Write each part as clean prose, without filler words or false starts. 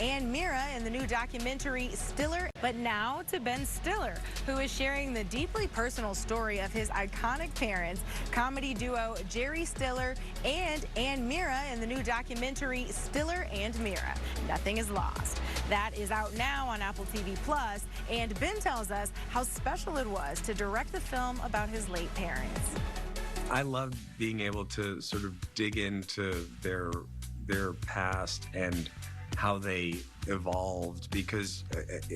and Mira in the new documentary Stiller. But now to Ben Stiller, who is sharing the deeply personal story of his iconic parents, comedy duo Jerry Stiller and Mira in the new documentary Stiller and Mira. Nothing is lost. That is out now on Apple TV+, and Ben tells us how special it was to direct the film about his late parents. I loved being able to sort of dig into their past and how they evolved, because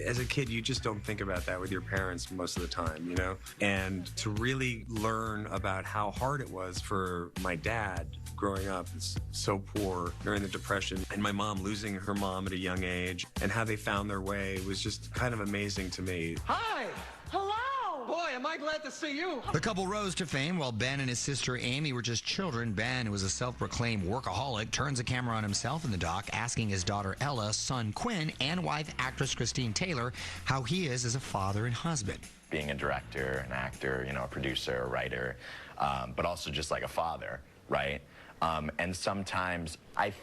as a kid you just don't think about that with your parents most of the time, you know? And to really learn about how hard it was for my dad growing up so poor during the Depression, and my mom losing her mom at a young age, and how they found their way was just kind of amazing to me. Hi! Hello! Boy, am I glad to see you. The couple rose to fame while Ben and his sister Amy were just children. Ben, who was a self-proclaimed workaholic, turns the camera on himself in the doc, asking his daughter Ella, son Quinn, and wife actress Christine Taylor how he is as a father and husband. Being a director, an actor, you know, a producer, a writer, but also just like a father, right? And sometimes I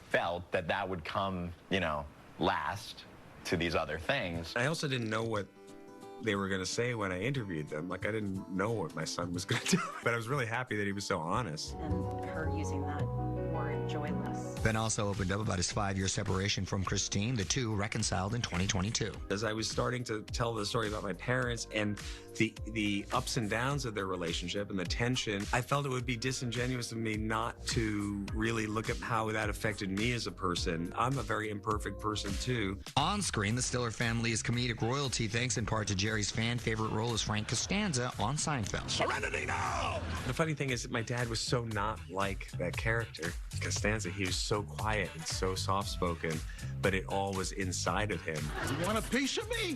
felt that would come, you know, last to these other things. I also didn't know what they were going to say when I interviewed them. Like, I didn't know what my son was going to do. But I was really happy that he was so honest. And her using that word joyless. Ben also opened up about his 5-year separation from Christine. The two reconciled in 2022. As I was starting to tell the story about my parents and the ups and downs of their relationship and the tension, I felt it would be disingenuous of me not to really look at how that affected me as a person. I'm a very imperfect person, too. On screen, the Stiller family is comedic royalty, thanks in part to Jerry's fan-favorite role as Frank Costanza on Seinfeld. Serenity now! The funny thing is that my dad was so not like that character, Costanza. He was so quiet and so soft-spoken, but it all was inside of him. You want a piece of me?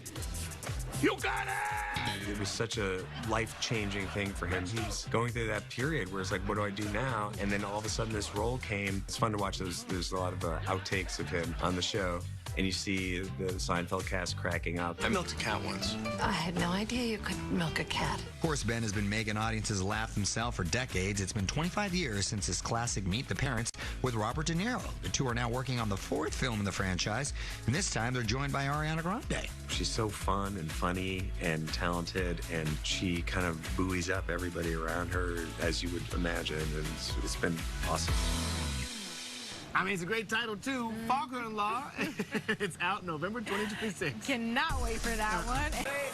You got it! It was such a life-changing thing for him. He was going through that period where it's like, what do I do now? And then all of a sudden this role came. It's fun to watch those. There's a lot of outtakes of him on the show. And you see the Seinfeld cast cracking up. I milked a cat once. I had no idea you could milk a cat. Of course, Ben has been making audiences laugh himself for decades. It's been 25 years since his classic Meet the Parents with Robert De Niro. The two are now working on the 4th film in the franchise, and this time they're joined by Ariana Grande. She's so fun and funny and talented, and she kind of buoys up everybody around her, as you would imagine, and it's been awesome. I mean, it's a great title, too. Father-in-Law. It's out November 2026. Cannot wait for that one.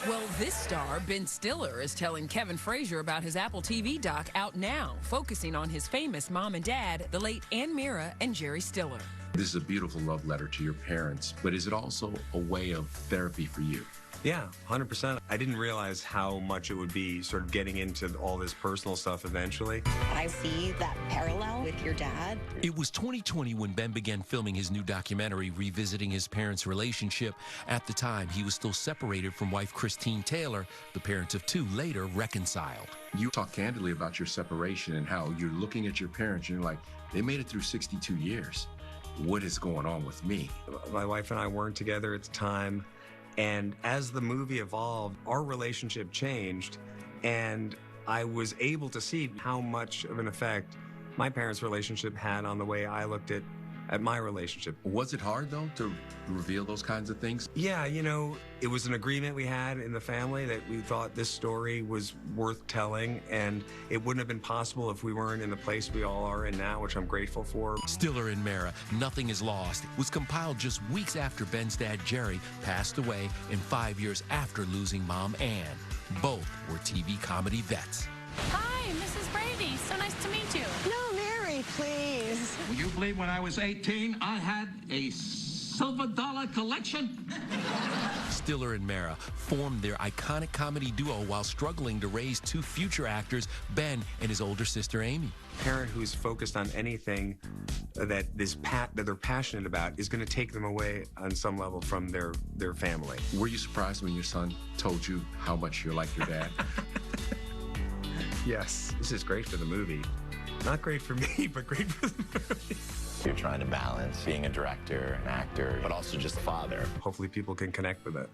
Well, this star, Ben Stiller, is telling Kevin Frazier about his Apple TV doc out now, focusing on his famous mom and dad, the late Mira and Jerry Stiller. This is a beautiful love letter to your parents, but is it also a way of therapy for you? Yeah, 100%. I didn't realize how much it would be sort of getting into all this personal stuff eventually. I see that parallel with your dad. It was 2020 when Ben began filming his new documentary, revisiting his parents' relationship. At the time, he was still separated from wife Christine Taylor. The parents of two later reconciled. You talk candidly about your separation and how you're looking at your parents and you're like, they made it through 62 years. What is going on with me? My wife and I weren't together at the time. And as the movie evolved, our relationship changed, and I was able to see how much of an effect my parents' relationship had on the way I looked at my relationship. Was it hard, though, to reveal those kinds of things? Yeah, you know, it was an agreement we had in the family that we thought this story was worth telling, and it wouldn't have been possible if we weren't in the place we all are in now, which I'm grateful for. Stiller and Mira, Nothing is Lost, was compiled just weeks after Ben's dad, Jerry, passed away, and 5 years after losing mom, Ann. Both were TV comedy vets. Hi, Mrs. Brady. So nice to meet you. No, Mary, please. Will you believe when I was 18, I had a silver dollar collection? Stiller and Mira formed their iconic comedy duo while struggling to raise two future actors, Ben and his older sister, Amy. A parent who's focused on anything that they're passionate about is going to take them away on some level from their family. Were you surprised when your son told you how much you're like your dad? Yes. This is great for the movie. Not great for me, but great for the movie. You're trying to balance being a director, an actor, but also just a father. Hopefully people can connect with it.